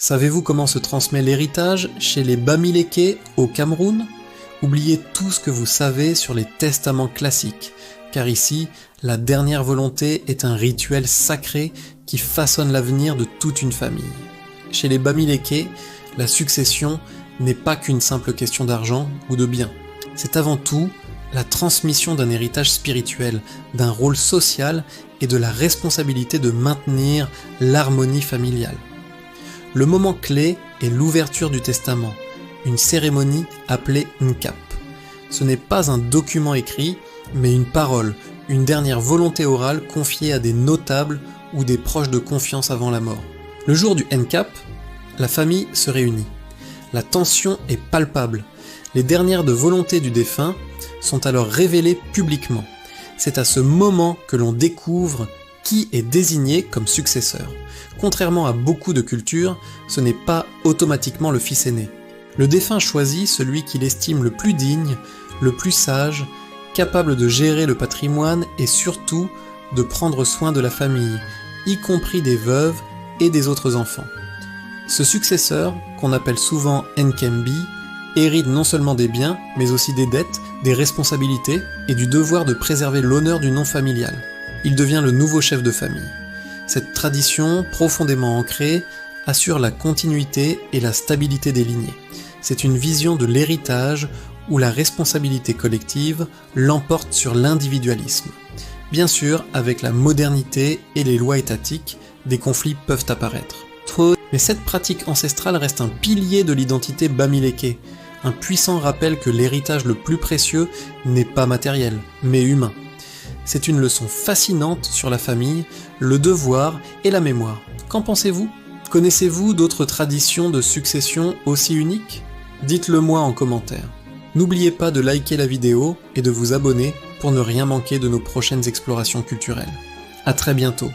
Savez-vous comment se transmet l'héritage chez les Bamileke au Cameroun? Oubliez tout ce que vous savez sur les testaments classiques, car ici, la dernière volonté est un rituel sacré qui façonne l'avenir de toute une famille. Chez les Bamileke, la succession n'est pas qu'une simple question d'argent ou de biens. C'est avant tout la transmission d'un héritage spirituel, d'un rôle social et de la responsabilité de maintenir l'harmonie familiale. Le moment clé est l'ouverture du testament, une cérémonie appelée Nkap. Ce n'est pas un document écrit, mais une parole, une dernière volonté orale confiée à des notables ou des proches de confiance avant la mort. Le jour du Nkap, la famille se réunit. La tension est palpable. Les dernières de volonté du défunt sont alors révélées publiquement. C'est à ce moment que l'on découvre qui est désigné comme successeur. Contrairement à beaucoup de cultures, ce n'est pas automatiquement le fils aîné. Le défunt choisit celui qu'il estime le plus digne, le plus sage, capable de gérer le patrimoine et surtout de prendre soin de la famille, y compris des veuves et des autres enfants. Ce successeur, qu'on appelle souvent Nkembi, hérite non seulement des biens, mais aussi des dettes, des responsabilités et du devoir de préserver l'honneur du nom familial. Il devient le nouveau chef de famille. Cette tradition, profondément ancrée, assure la continuité et la stabilité des lignées. C'est une vision de l'héritage où la responsabilité collective l'emporte sur l'individualisme. Bien sûr, avec la modernité et les lois étatiques, des conflits peuvent apparaître. Mais cette pratique ancestrale reste un pilier de l'identité Bamileke, un puissant rappel que l'héritage le plus précieux n'est pas matériel, mais humain. C'est une leçon fascinante sur la famille, le devoir et la mémoire. Qu'en pensez-vous? Connaissez-vous d'autres traditions de succession aussi uniques? Dites-le moi en commentaire. N'oubliez pas de liker la vidéo et de vous abonner pour ne rien manquer de nos prochaines explorations culturelles. À très bientôt.